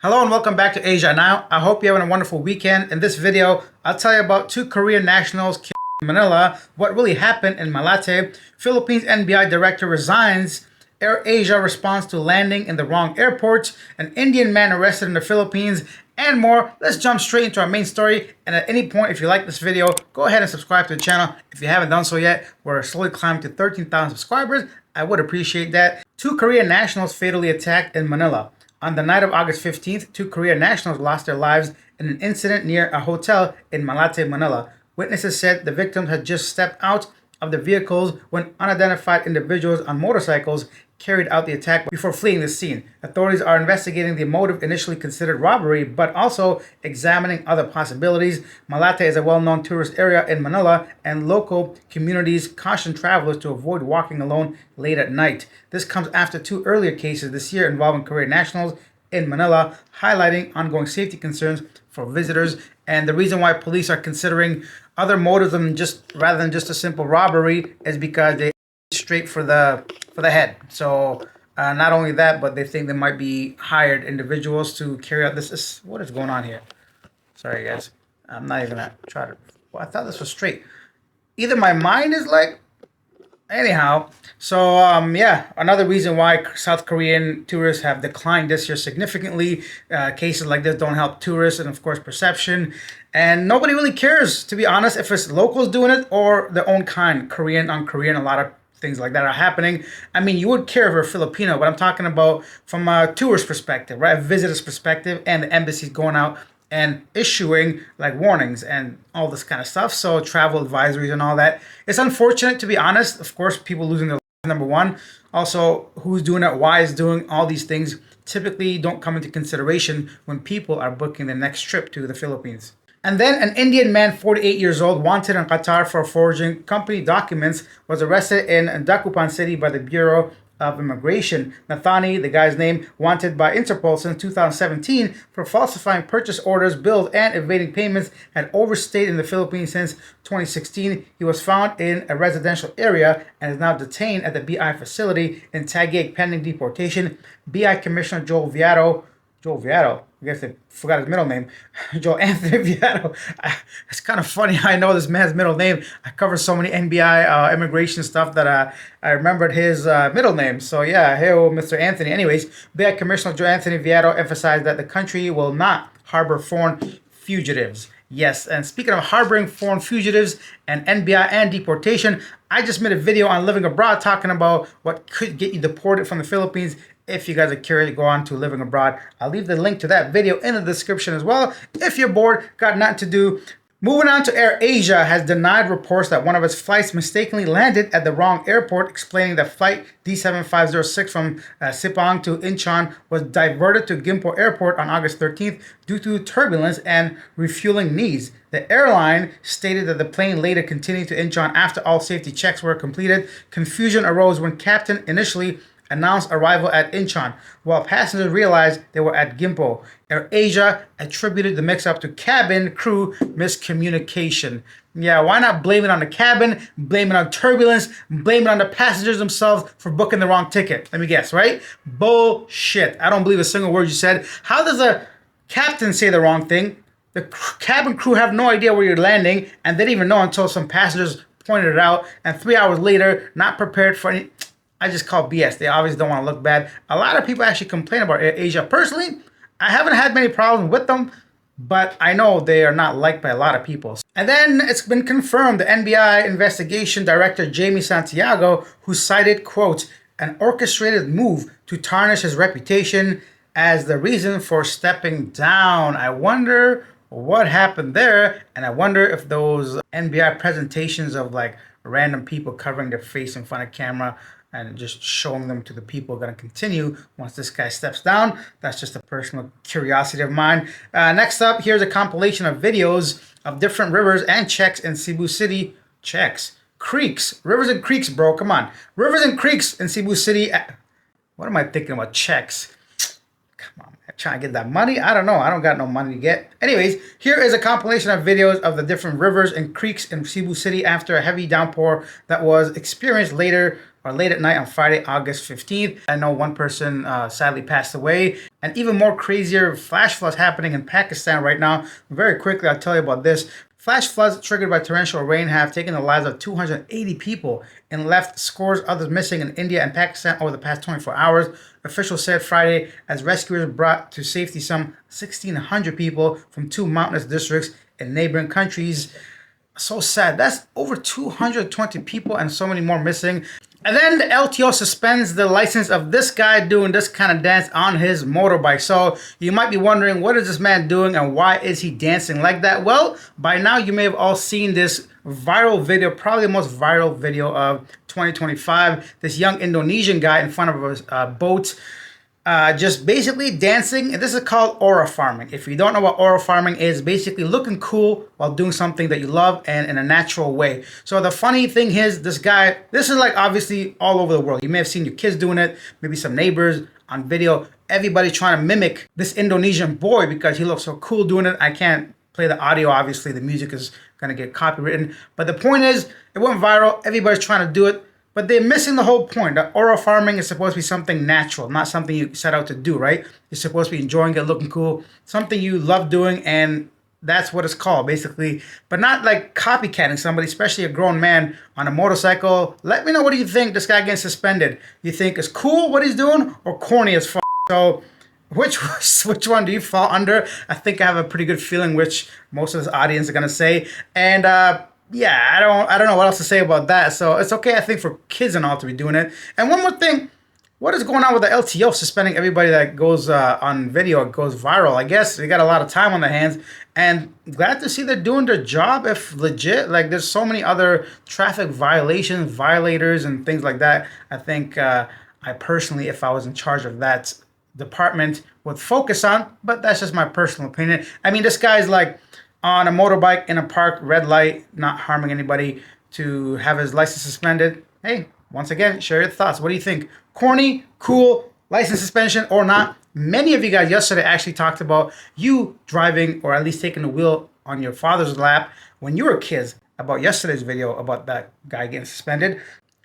Hello and welcome back to Asia Now. I hope you're having a wonderful weekend. In this video, I'll tell you about two Korean nationals killed in Manila, what really happened in Mandaue, Philippines NBI director resigns, Air Asia responds to landing in the wrong airport, an Indian man arrested in the Philippines, and more. Let's jump straight into our main story. And at any point, if you like this video, go ahead and subscribe to the channel. If you haven't done so yet, we're slowly climbing to 13,000 subscribers. I would appreciate that. Two Korean nationals fatally attacked in Manila. On the night of August 15th, two Korean nationals lost their lives in an incident near a hotel in Mandaue, Manila. Witnesses said the victims had just stepped out of the vehicles when unidentified individuals on motorcycles carried out the attack before fleeing the scene. Authorities are investigating the motive initially considered robbery, but also examining other possibilities. Mandaue is a well-known tourist area in Manila, and local communities caution travelers to avoid walking alone late at night. This comes after two earlier cases this year involving Korean nationals in Manila, highlighting ongoing safety concerns for visitors. And the reason why police are considering other motives rather than just a simple robbery is because they straight for the head. So not only that, but they think there might be hired individuals to carry out this. What is going on here? Sorry, guys. I'm not even gonna try to. Well, I thought this was straight. Either my mind is like. Anyhow, so yeah, another reason why South Korean tourists have declined this year significantly. Cases like this don't help tourists and, of course, perception. And nobody really cares, to be honest, if it's locals doing it or their own kind, Korean on Korean. A lot of things like that are happening. I mean, you would care if you're a Filipino, but I'm talking about from a tourist perspective, right? A visitor's perspective, and the embassy's going out and issuing like warnings and all this kind of stuff. So travel advisories and all that. It's unfortunate, to be honest. Of course, people losing their lives, number one. Also, who's doing it, why is doing all these things typically don't come into consideration when people are booking the next trip to the Philippines. And then an Indian man, 48 years old, wanted in Qatar for forging company documents, was arrested in Dagupan City by the Bureau of Immigration. Nathani, the guy's name, wanted by Interpol since 2017 for falsifying purchase orders, bills, and evading payments, had overstayed in the Philippines since 2016. He was found in a residential area and is now detained at the BI facility in Taguig pending deportation. BI Commissioner Joel Viado, I guess I forgot his middle name, Joel Anthony Viado. It's kind of funny how I know this man's middle name. I cover so many NBI immigration stuff that I remembered his middle name. So yeah, hey, Mr. Anthony. Anyways, BI Commissioner Joel Anthony Viado emphasized that the country will not harbor foreign fugitives. Yes, and speaking of harboring foreign fugitives and NBI and deportation, I just made a video on living abroad talking about what could get you deported from the Philippines. If you guys are curious to go on to living abroad, I'll leave the link to that video in the description as well. If you're bored, got nothing to do. Moving on to Air Asia has denied reports that one of its flights mistakenly landed at the wrong airport, explaining that flight D7506 from Sepang to Incheon was diverted to Gimpo Airport on August 13th due to turbulence and refueling needs. The airline stated that the plane later continued to Incheon after all safety checks were completed. Confusion arose when captain initially announced arrival at Incheon, while passengers realized they were at Gimpo. Air Asia attributed the mix-up to cabin crew miscommunication. Yeah, why not blame it on the cabin, blame it on turbulence, blame it on the passengers themselves for booking the wrong ticket? Let me guess, right? Bullshit. I don't believe a single word you said. How does a captain say the wrong thing? The cabin crew have no idea where you're landing, and they didn't even know until some passengers pointed it out, and 3 hours later, not prepared for any... I just call BS. They obviously don't want to look bad. A lot of people actually complain about Air Asia. Personally, I haven't had many problems with them, but I know they are not liked by a lot of people. And then it's been confirmed the NBI investigation director, Jamie Santiago, who cited, quote, an orchestrated move to tarnish his reputation as the reason for stepping down. I wonder what happened there, and I wonder if those NBI presentations of like random people covering their face in front of camera and just showing them to the people are going to continue once this guy steps down. That's just a personal curiosity of mine. Next up, here's a compilation of videos of different rivers and checks in Cebu City. Creeks. Rivers and creeks, bro. Come on. Rivers and creeks in Cebu City. What am I thinking about? Checks. Come on, man. Trying to get that money? I don't know. I don't got no money to get. Anyways, here is a compilation of videos of the different rivers and creeks in Cebu City after a heavy downpour that was experienced later or late at night on Friday, August 15th. I know one person sadly passed away. And even more crazier flash floods happening in Pakistan right now. Very quickly, I'll tell you about this. Flash floods triggered by torrential rain have taken the lives of 280 people and left scores others missing in India and Pakistan over the past 24 hours. Officials said Friday as rescuers brought to safety some 1,600 people from 2 mountainous districts in neighboring countries. So sad. That's over 220 people and so many more missing. And then the LTO suspends the license of this guy doing this kind of dance on his motorbike. So you might be wondering, what is this man doing and why is he dancing like that? Well, by now you may have all seen this viral video, probably the most viral video of 2025. This young Indonesian guy in front of a boat, just basically dancing. And this is called aura farming. If you don't know what aura farming is, basically looking cool while doing something that you love and in a natural way. So the funny thing is, this guy, this is like obviously all over the world. You may have seen your kids doing it, maybe some neighbors on video. Everybody trying to mimic this Indonesian boy because he looks so cool doing it. I can't play the audio, obviously the music is gonna get copywritten. But the point is, it went viral. Everybody's trying to do it. But they're missing the whole point. The aura farming is supposed to be something natural, not something you set out to do, right? You're supposed to be enjoying it, looking cool, something you love doing, and that's what it's called, basically. But not like copycatting somebody, especially a grown man on a motorcycle. Let me know, what do you think? This guy getting suspended. You think it's cool what he's doing or corny as fuck? So which one do you fall under? I think I have a pretty good feeling which most of this audience are gonna say. And yeah, I don't know what else to say about that. So it's okay, I think, for kids and all to be doing it. And one more thing, what is going on with the LTO suspending everybody that goes on video, goes viral? I guess they got a lot of time on their hands, and glad to see they're doing their job. If legit, like there's so many other traffic violations, violators, and things like that. I think I personally, if I was in charge of that department, would focus on. But that's just my personal opinion. I mean, this guy's like on a motorbike in a park, red light, not harming anybody, to have his license suspended. Hey, once again, share your thoughts. What do you think? Corny, cool, license suspension or not? Many of you guys yesterday actually talked about you driving or at least taking the wheel on your father's lap when you were kids, about yesterday's video about that guy getting suspended.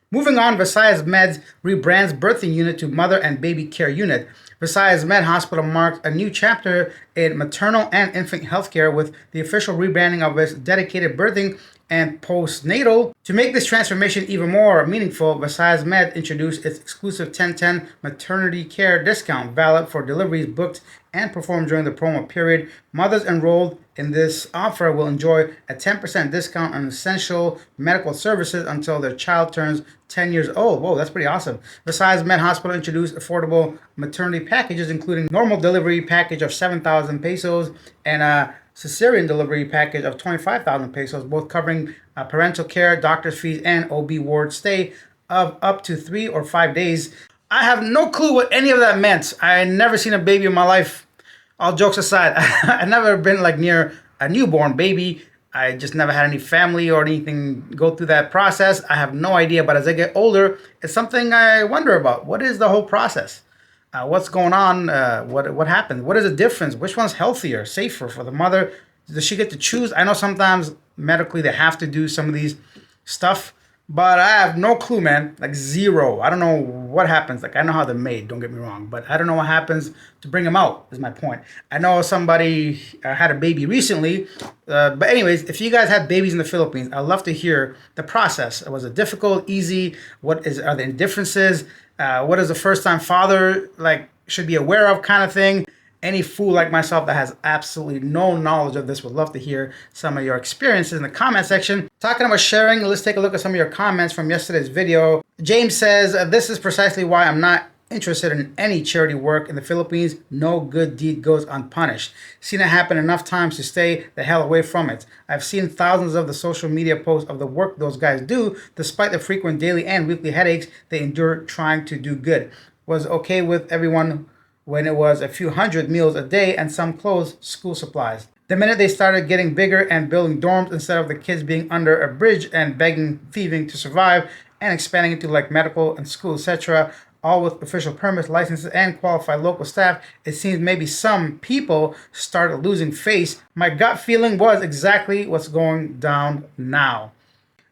Moving on, Versailles Meds rebrands birthing unit to mother and baby care unit. Versailles Med Hospital marks a new chapter in maternal and infant healthcare with the official rebranding of its dedicated birthing and postnatal. To make this transformation even more meaningful, Versailles Med introduced its exclusive 10/10 maternity care discount valid for deliveries booked and performed during the promo period. Mothers enrolled in this offer will enjoy a 10% discount on essential medical services until their child turns 10 years old. Whoa, that's pretty awesome. Versailles Med Hospital introduced affordable maternity packages, including normal delivery package of 7,000 pesos and a cesarean delivery package of 25,000 pesos, both covering parental care, doctor's fees, and OB ward stay of up to 3 or 5 days. I have no clue what any of that meant. I never seen a baby in my life. All jokes aside, I've never been like near a newborn baby. I just never had any family or anything go through that process. I have no idea, but as I get older, it's something I wonder about. What is the whole process? What's going on? What happened? What is the difference? Which one's healthier, safer for the mother? Does she get to choose? I know sometimes medically they have to do some of these stuff, but I have no clue, man. Like zero. I don't know what happens. Like I know how they're made, don't get me wrong, but I don't know what happens to bring them out is my point. I know somebody had a baby recently, but anyways, if you guys had babies in the Philippines, I'd love to hear the process. Was it difficult, easy? Are there differences? What is the first time father like should be aware of kind of thing? Any fool like myself that has absolutely no knowledge of this would love to hear some of your experiences in the comment section. Talking about sharing, let's take a look at some of your comments from yesterday's video. James says, this is precisely why I'm not interested in any charity work in the Philippines. No good deed goes unpunished. Seen it happen enough times to stay the hell away from it. I've seen thousands of the social media posts of the work those guys do, despite the frequent daily and weekly headaches they endure trying to do good. Was okay with everyone when it was a few hundred meals a day and some clothes, school supplies. The minute they started getting bigger and building dorms instead of the kids being under a bridge and begging, thieving to survive, and expanding into like medical and school, etc., all with official permits, licenses, and qualified local staff, it seems maybe some people started losing face. My gut feeling was exactly what's going down now.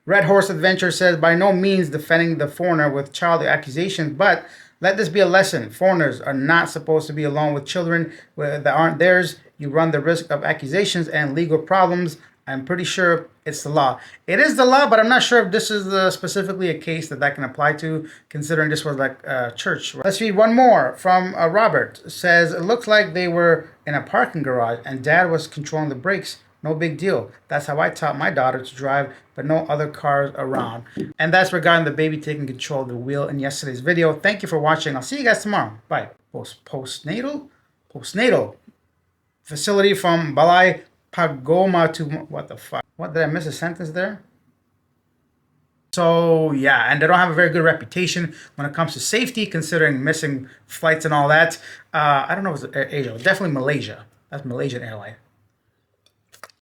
Red Horse Adventure says, by no means defending the foreigner with child accusations, but let this be a lesson. Foreigners are not supposed to be alone with children that aren't theirs. You run the risk of accusations and legal problems. I'm pretty sure it's the law. It is the law, but I'm not sure if this is specifically a case that can apply to, considering this was like church. Let's read one more from Robert. It says, it looks like they were in a parking garage and dad was controlling the brakes. No big deal. That's how I taught my daughter to drive, but no other cars around. And that's regarding the baby taking control of the wheel in yesterday's video. Thank you for watching. I'll see you guys tomorrow. Bye. Postnatal facility from Balai Pagoma to, what the fuck? What, did I miss a sentence there? So yeah, and they don't have a very good reputation when it comes to safety, considering missing flights and all that. I don't know if it's Asia, definitely Malaysia. That's Malaysian airline.